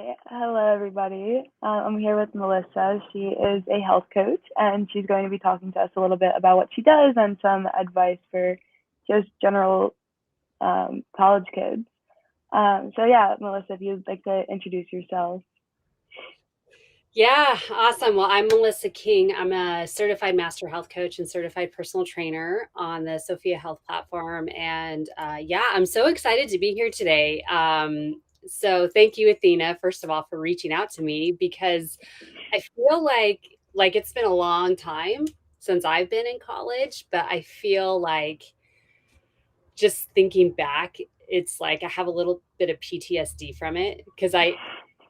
Hi, hello everybody. I'm here with Melissa. She is a health coach, and she's going to be talking to us a little bit about what she does and some advice for just general college kids. So yeah, Melissa, if you'd like to introduce yourself. Yeah, awesome. Well, I'm Melissa King. I'm a certified master health coach and certified personal trainer on the Sofia Health platform. And yeah, I'm so excited to be here today. So thank you, Athena, first of all, for reaching out to me because I feel like it's been a long time since I've been in college, but I feel like just thinking back, it's like I have a little bit of PTSD from it because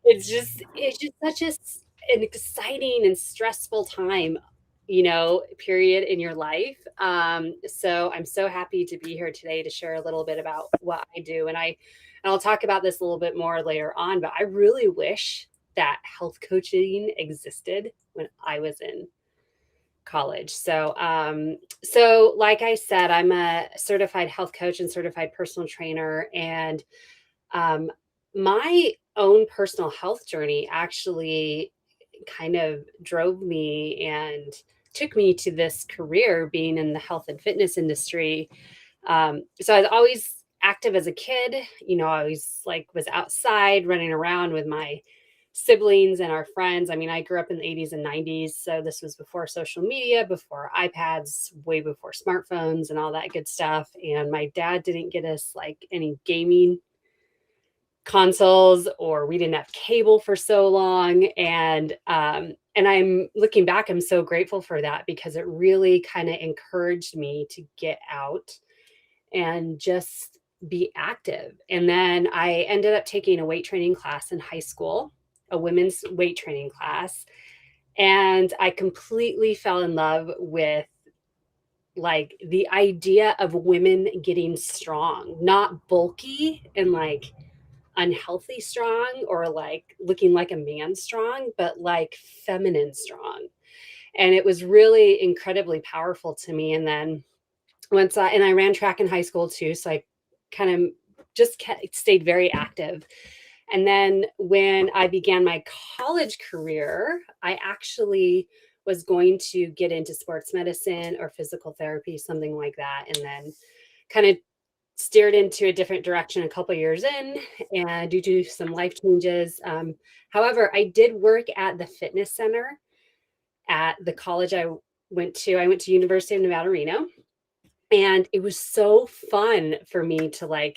it's just such an exciting and stressful time, period in your life. So I'm so happy to be here today to share a little bit about what I do, and I'll talk about this a little bit more later on. But I really wish that health coaching existed when I was in college. So like I said, I'm a certified health coach and certified personal trainer, and um, my own personal health journey actually kind of drove me and took me to this career being in the health and fitness industry. So I was always active as a kid. I always was outside running around with my siblings and our friends. I mean, I grew up in the 80s and 90s, so this was before social media, before iPads, way before smartphones and all that good stuff. And my dad didn't get us any gaming consoles, or we didn't have cable for so long. And I'm looking back, I'm so grateful for that because it really kind of encouraged me to get out and just be active. And then I ended up taking a weight training class in high school, a women's weight training class, and I completely fell in love with the idea of women getting strong, not bulky and unhealthy strong, or looking like a man strong, but feminine strong. And it was really incredibly powerful to me. And then I ran track in high school too. So I kind of stayed very active. And then when I began my college career, I actually was going to get into sports medicine or physical therapy, something like that. And then kind of steered into a different direction a couple years in, and due to some life changes. However, I did work at the fitness center at the college I went to. I went to University of Nevada, Reno, and it was so fun for me to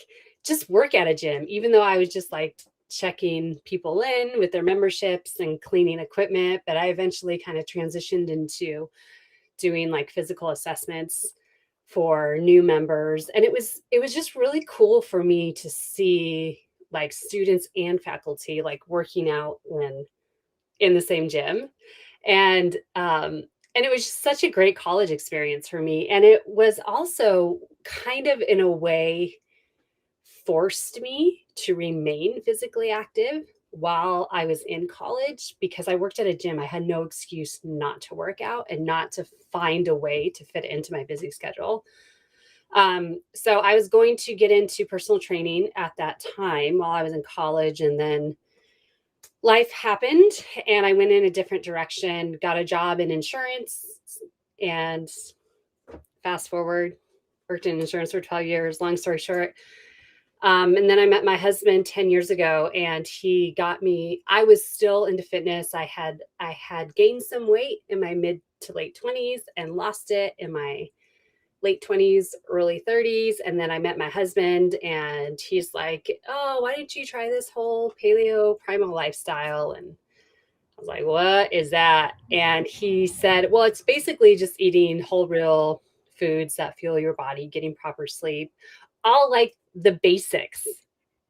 just work at a gym, even though I was just checking people in with their memberships and cleaning equipment. But I eventually kind of transitioned into doing physical assessments for new members, and it was just really cool for me to see students and faculty working out in the same gym. And um and it was just such a great college experience for me, and it was also kind of in a way forced me to remain physically active while I was in college because I worked at a gym. I had no excuse not to work out and not to find a way to fit it into my busy schedule. So I was going to get into personal training at that time while I was in college, and then life happened and I went in a different direction, got a job in insurance, and fast forward, worked in insurance for 12 years, long story short. And then I met my husband 10 years ago, and he got me, I was still into fitness. I had gained some weight in my mid to late 20s and lost it in my late 20s, early 30s. And then I met my husband, and he's like, "Oh, why didn't you try this whole paleo primal lifestyle?" And I was like, "What is that?" And he said, "Well, it's basically just eating whole, real foods that fuel your body, getting proper sleep, all the basics."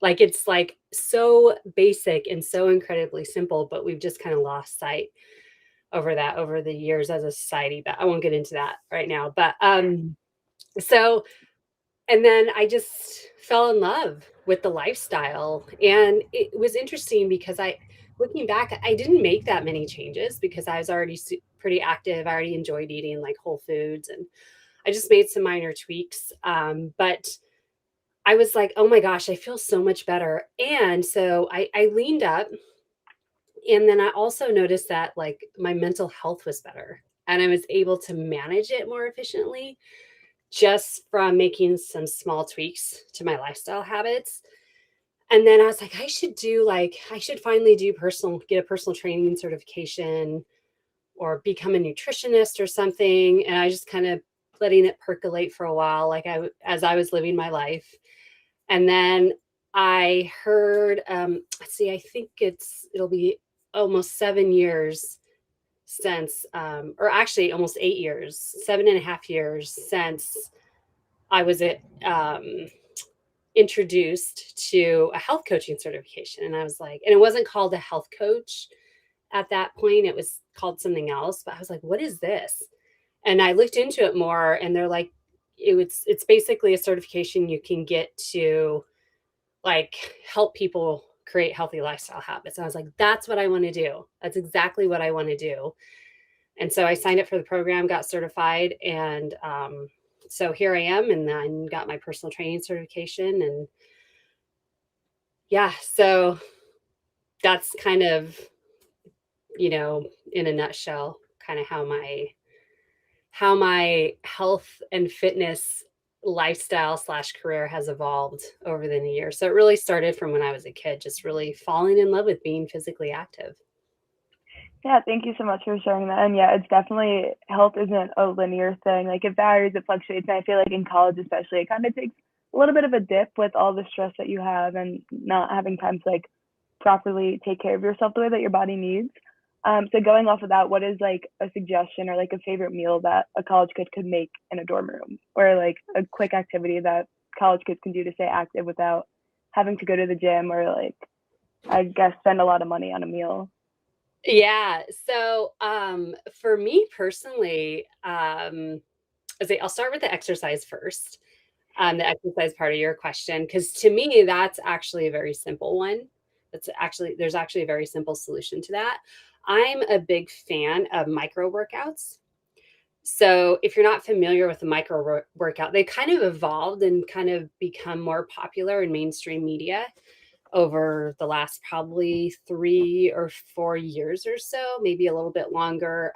It's so basic and so incredibly simple, but we've just kind of lost sight over the years as a society. But I won't get into that right now. So and then I just fell in love with the lifestyle. And it was interesting because looking back, I didn't make that many changes because I was already pretty active. I already enjoyed eating whole foods, and I just made some minor tweaks. But I was like, oh my gosh, I feel so much better. And so I leaned up And then I also noticed that like my mental health was better and I was able to manage it more efficiently just from making some small tweaks to my lifestyle habits. And then I was like, I should finally get a personal training certification or become a nutritionist or something. And I just kind of letting it percolate for a while, as I was living my life. And then I heard, I think it'll be almost 7 years since, or actually almost 8 years, 7.5 years since I was introduced to a health coaching certification. And I was like, and it wasn't called a health coach at that point, it was called something else. But I was like, what is this? And I looked into it more, and they're like, it's basically a certification you can get to like help people create healthy lifestyle habits. And I was like, that's what I want to do. That's exactly what I want to do. And so I signed up for the program, got certified, and so here I am, and then got my personal training certification. And yeah, so that's kind of, in a nutshell, kind of how my health and fitness lifestyle slash career has evolved over the years. So it really started from when I was a kid, just really falling in love with being physically active. Yeah, thank you so much for sharing that. And yeah, it's definitely, health isn't a linear thing. Like it varies, it fluctuates. And I feel like in college, especially, it kind of takes a little bit of a dip with all the stress that you have and not having time to like properly take care of yourself the way that your body needs. So going off of that, what is like a suggestion or like a favorite meal that a college kid could make in a dorm room, or like a quick activity that college kids can do to stay active without having to go to the gym or like, I guess, spend a lot of money on a meal? Yeah. So for me personally, I'll start with the exercise first. The exercise part of your question, because to me, that's actually a very simple one. There's actually a very simple solution to that. I'm a big fan of micro workouts. So if you're not familiar with the workout, they kind of evolved and kind of become more popular in mainstream media over the last probably 3 or 4 years or so, maybe a little bit longer.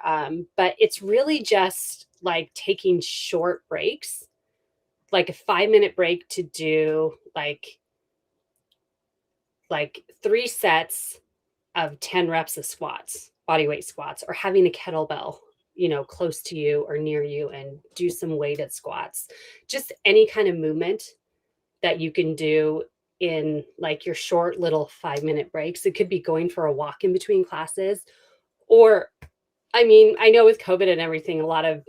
But it's really just like taking short breaks, like a 5 minute break to do like 3 sets of 10 reps of squats, body weight squats, or having a kettlebell, close to you or near you and do some weighted squats. Just any kind of movement that you can do in like your short little 5 minute breaks. It could be going for a walk in between classes. Or, I mean, I know with COVID and everything, a lot of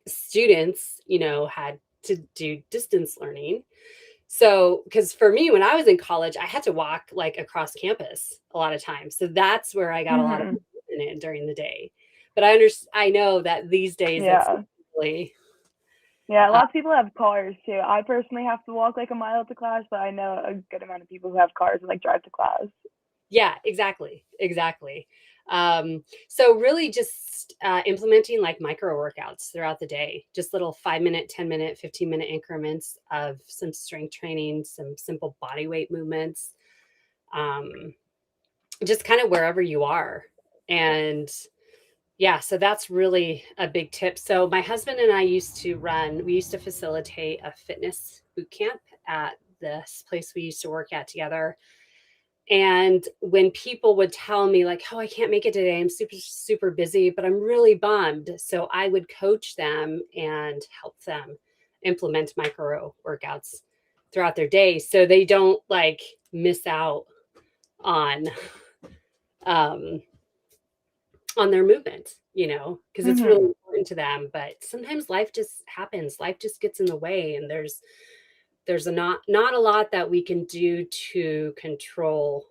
students, had to do distance learning. So, because for me, when I was in college, I had to walk like across campus a lot of times. So that's where I got a lot of Mm-hmm. movement in during the day. But I know that these days that's Yeah. really, Yeah, uh, lots of people have cars too. I personally have to walk like a mile to class, but I know a good amount of people who have cars and like drive to class. yeah, exactly, exactly. So really just implementing like micro workouts throughout the day, just little 5 minute, 10 minute, 15 minute increments of some strength training, some simple body weight movements, um, just kind of wherever you are. And yeah, so that's really a big tip. So my husband and I we used to facilitate a fitness boot camp at this place we used to work at together. And when people would tell me like, "Oh, I can't make it today. I'm super super busy, but I'm really bummed." So I would coach them and help them implement micro workouts throughout their day so they don't like miss out on um on their movement, because it's really Mhm. important to them. But sometimes life just happens. Life just gets in the way, and there's not a lot that we can do to control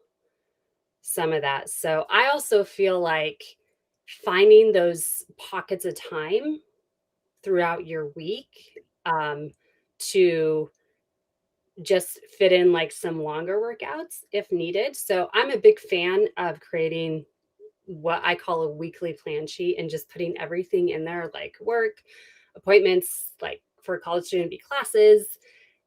some of that. So I also feel like finding those pockets of time throughout your week, to just fit in like some longer workouts if needed. So I'm a big fan of creating what I call a weekly plan sheet and just putting everything in there, like work, appointments, like for a college student, be classes,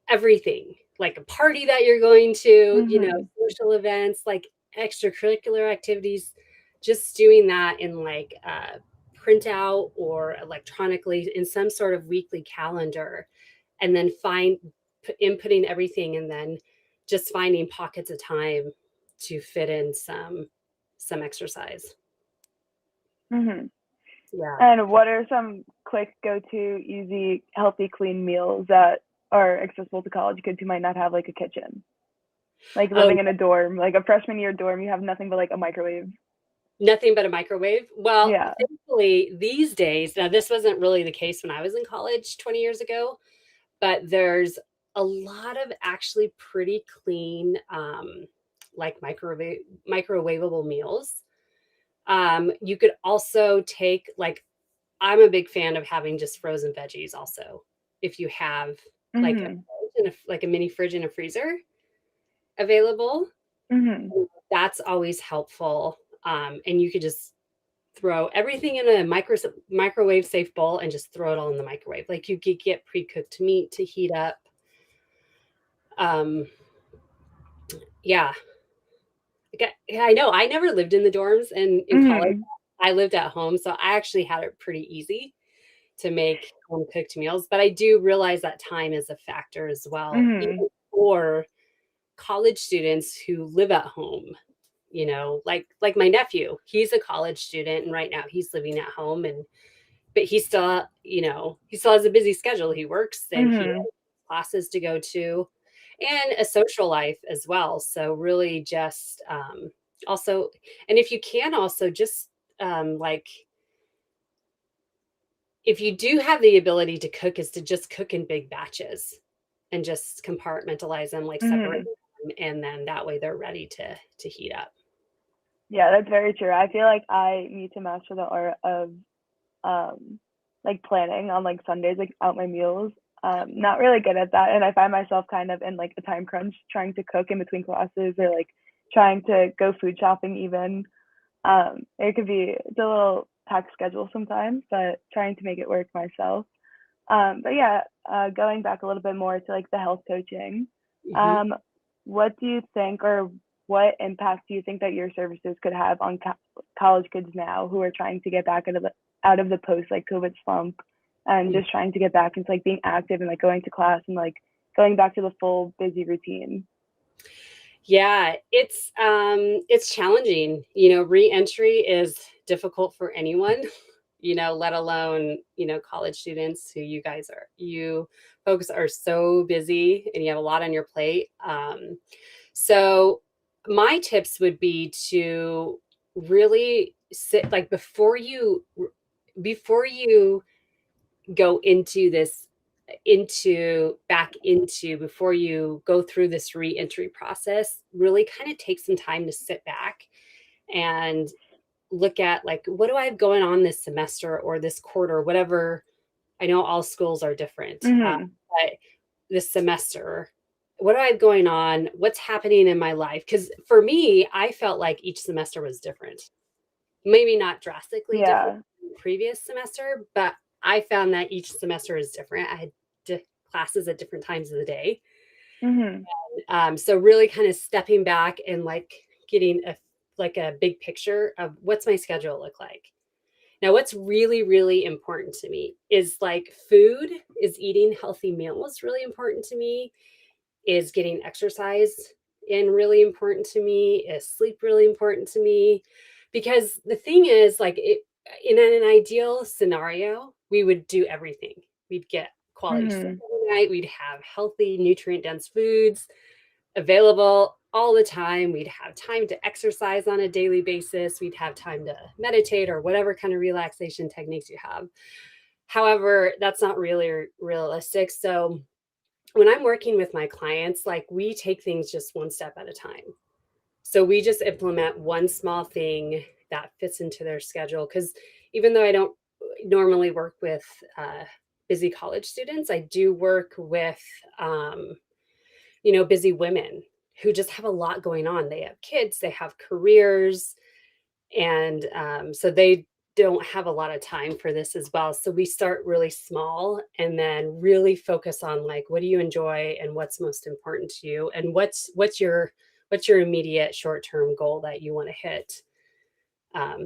everything, like a party that you're going to, Mhm. social events, like extracurricular activities, just doing that in like a printout or electronically in some sort of weekly calendar, and then inputting everything, and then just finding pockets of time to fit in some exercise. Hmm. Yeah. And what are some quick, go-to, easy, healthy, clean meals that are accessible to college kids who might not have like a kitchen? Like Oh, living in a dorm, like a freshman year dorm, you have nothing but like a microwave. nothing but a microwave. Well, Yeah. thankfully these days, now this wasn't really the case when I was in college 20 years ago, but there's a lot of actually pretty clean, like microwavable meals. You could also take, like, I'm a big fan of having just frozen veggies also. If you have like a Mhm. like a mini fridge and a freezer available, Mhm. that's always helpful. And you could just throw everything in a microwave safe bowl and just throw it all in the microwave. Like, you could get pre-cooked meat to heat up. Um, yeah, yeah, I know. I never lived in the dorms, and in college, Mhm. I lived at home, so I actually had it pretty easy to make home cooked meals. But I do realize that time is a factor as well, Mhm. even for college students who live at home. Like my nephew, he's a college student, and right now he's living at home, and but he still has a busy schedule. He works and he Mhm. has classes to go to, and a social life as well. So really just also, and if you can also just like, if you do have the ability to cook, is to just cook in big batches and just compartmentalize them, like separate Mhm. them, and then that way they're ready to heat up. Yeah, that's very true. I feel like I need to master the art of um like planning on like Sundays, like out my meals. Not really good at that, and I find myself kind of in like a time crunch trying to cook in between classes, or like trying to go food shopping even. It could be it's a little packed schedule sometimes, but trying to make it work myself. But yeah, going back a little bit more to like the health coaching, Hmm. um, what do you think, or what impact do you think that your services could have on college kids now who are trying to get back out of the post like COVID slump, and just trying to get back into like being active and like going to class and like going back to the full busy routine? Yeah, it's challenging. Reentry is difficult for anyone, let alone, college students, who you folks are so busy and you have a lot on your plate. So my tips would be to really sit, like, before you go into this into back into before you go through this reentry process, really kind of take some time to sit back and look at, like, what do I have going on this semester or this quarter, whatever. I know all schools are different, Mm-hmm. but this semester, what do I have going on, what's happening in my life? Because for me, I felt like each semester was different. Maybe not drastically different Yeah. than the previous semester, but I found that each semester is different. I had classes at different times of the day. Mm-hmm. So really kind of stepping back and, like, getting a big picture of what's my schedule look like. Now, what's really, really important to me is, like, food, is eating healthy meals really important to me, is getting exercise in really important to me, is sleep really important to me. Because the thing is, like, in an ideal scenario, we would do everything. We'd get quality sleep Mm-hmm. every night, we'd have healthy, nutrient dense foods available all the time, we'd have time to exercise on a daily basis, we'd have time to meditate or whatever kind of relaxation techniques you have. However, that's not really realistic. So when I'm working with my clients, like, we take things just one step at a time. So we just implement one small thing that fits into their schedule. Because even though I don't normally work with busy college students, I do work with busy women who just have a lot going on. They have kids, they have careers, and so they don't have a lot of time for this as well. So we start really small and then really focus on, like, what do you enjoy and what's most important to you, and what's your immediate short-term goal that you want to hit?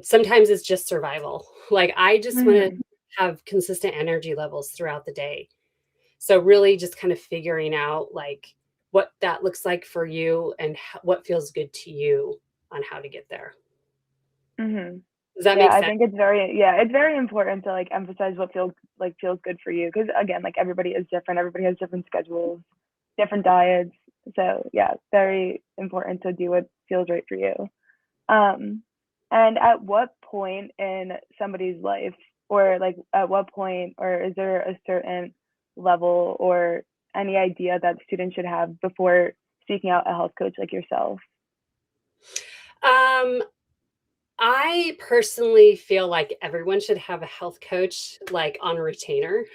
Sometimes it's just survival. Like I just want to Mhm. have consistent energy levels throughout the day. So really just kind of figuring out like what that looks like for you and what feels good to you on how to get there. Mhm. Does that Yeah, make I sense? think it's very important to like emphasize what feels good for you because again, like everybody is different. Everybody has different schedules, different diets. So yeah, it's very important to do what feels right for you. Um, and at what point in somebody's life, or like at what point, or is there a certain level or any idea that students should have before seeking out a health coach like yourself? Um, I personally feel like everyone should have a health coach like on retainer,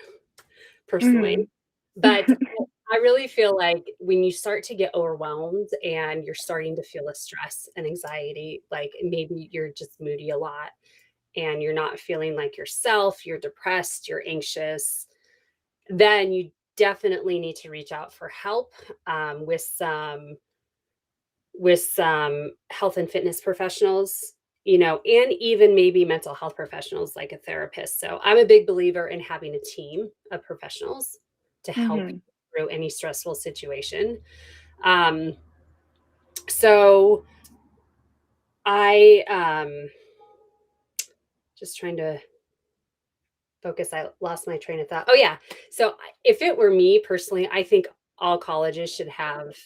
personally. Mhm. But I really feel like when you start to get overwhelmed and you're starting to feel a stress and anxiety, like maybe you're just moody a lot and you're not feeling like yourself, you're depressed, you're anxious, then you definitely need to reach out for help with some health and fitness professionals, and even maybe mental health professionals like a therapist. So I'm a big believer in having a team of professionals to help you Mhm. through any stressful situation. Um, so I just trying to focus. I lost my train of thought. Oh yeah. So if it were me personally, I think all colleges should have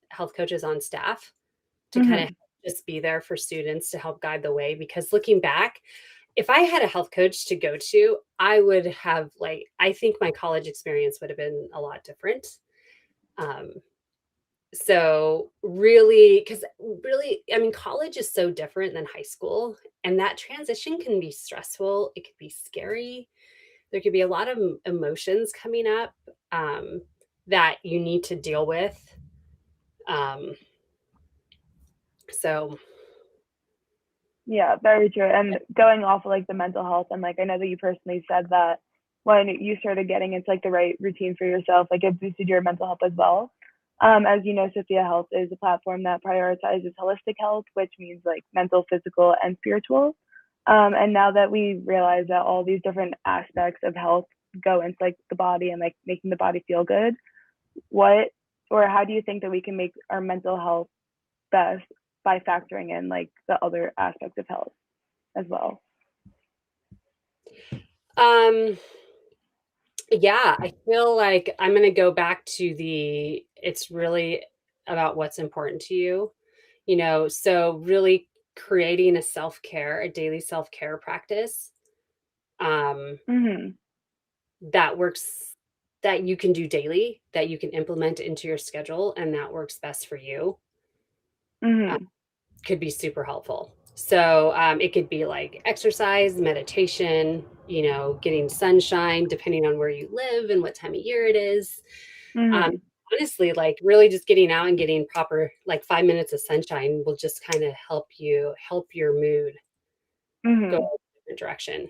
health coaches on staff to kind of Mhm. just be there for students to help guide the way. Because looking back, if I had a health coach to go to, I would have I think my college experience would have been a lot different. Um, so really, because really, I mean, college is so different than high school, and that transition can be stressful. It could be scary. There could be a lot of emotions coming up that you need to deal with. Um, so Yeah, very true. And going off of like the mental health, and like I know that you personally said that when you started getting into like the right routine for yourself, like it boosted your mental health as well. As you know, Sophia Health is a platform that prioritizes holistic health, which means like mental, physical, and spiritual. And now that we realize that all these different aspects of health go into like the body and like making the body feel good, what or how do you think that we can make our mental health best by factoring in like the other aspects of health as well? um, yeah, I feel like I'm going to go back to it's really about what's important to you, so really creating a daily self-care practice um, Mhm. that works, that you can do daily, that you can implement into your schedule, and that works best for you. uh, Mhm. could be super helpful. So it could be like exercise, meditation, getting sunshine, depending on where you live and what time of year it is. Um, Mhm. honestly, like really just getting out and getting proper, like 5 minutes of sunshine will just kind of help your mood go Mhm. a different direction.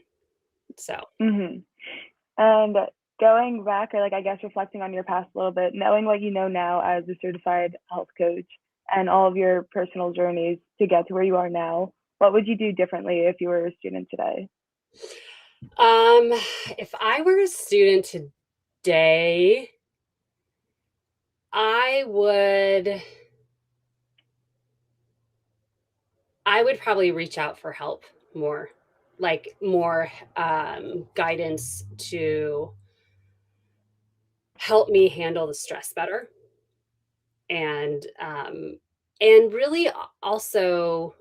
So, Mhm. And going back, or like I guess reflecting on your past a little bit, knowing what you know now as a certified health coach and all of your personal journeys to get to where you are now, what would you do differently if you were a student today? um, if I were a student today, I would I would probably reach out for help more, like more guidance to help me handle the stress better, and really also,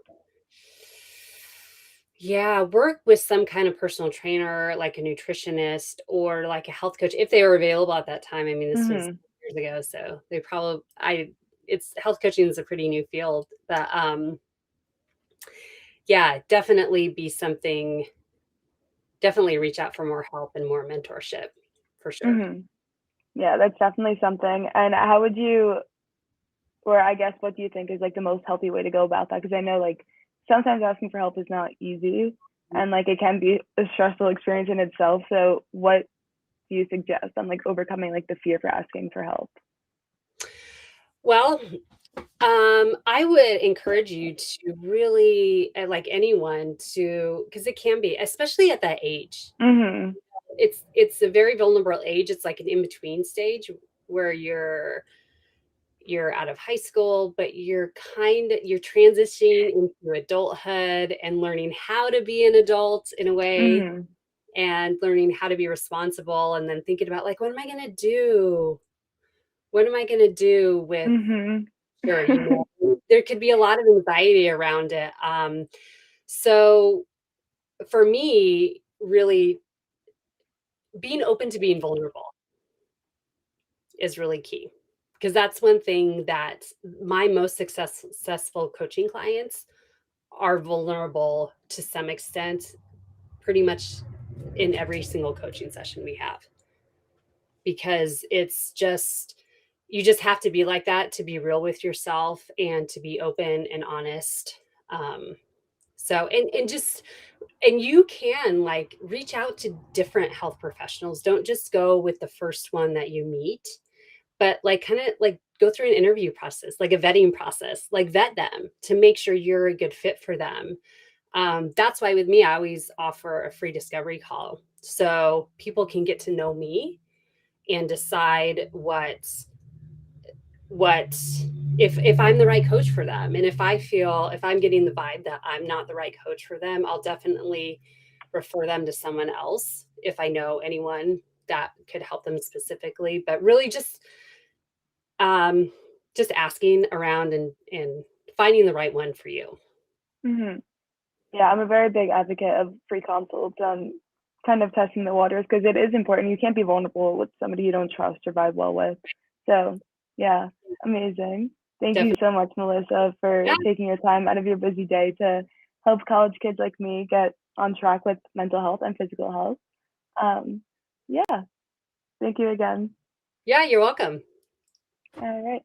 yeah, work with some kind of personal trainer, like a nutritionist or like a health coach if they were available at that time. I mean, this was Mhm. years ago, so they probably I it's health coaching is a pretty new field, but yeah, definitely reach out for more help and more mentorship for sure. Mhm. Yeah, that's definitely something. And how would you, or I guess, what do you think is like the most healthy way to go about that? Because I know like sometimes asking for help is not easy, and like it can be a stressful experience in itself. So, what do you suggest on like overcoming like the fear for asking for help? Well, I would encourage you to really, like anyone, to because it can be, especially at that age. Mhm. It's a very vulnerable age. It's like an in between stage where you're out of high school, but you're transitioning into adulthood and learning how to be an adult in a way, Mhm. and learning how to be responsible, and then thinking about like, what am I going to do? What am I going to do with Mhm. sure, there could be a lot of anxiety around it. So for me, really being open to being vulnerable is really key, because that's one thing that my most successful coaching clients are vulnerable to some extent, pretty much in every single coaching session we have, because it's just you just have to be like that to be real with yourself and to be open and honest. So and you can like reach out to different health professionals. Don't just go with the first one that you meet, but like kind of like go through an interview process, like a vetting process, like vet them to make sure you're a good fit for them. That's why with me, I always offer a free discovery call so people can get to know me and decide what if I'm the right coach for them. And if I feel if I'm getting the vibe that I'm not the right coach for them, I'll definitely refer them to someone else if I know anyone that could help them specifically. But really um just asking around and finding the right one for you. Mhm. Yeah, I'm a very big advocate of free consults and kind of testing the waters because it is important. You can't be vulnerable with somebody you don't trust or vibe well with. So, yeah, amazing. Thank you Definitely. so much, Melissa, Yeah. for taking your time out of your busy day to help college kids like me get on track with mental health and physical health. Um, yeah, thank you again. Yeah, you're welcome. All right.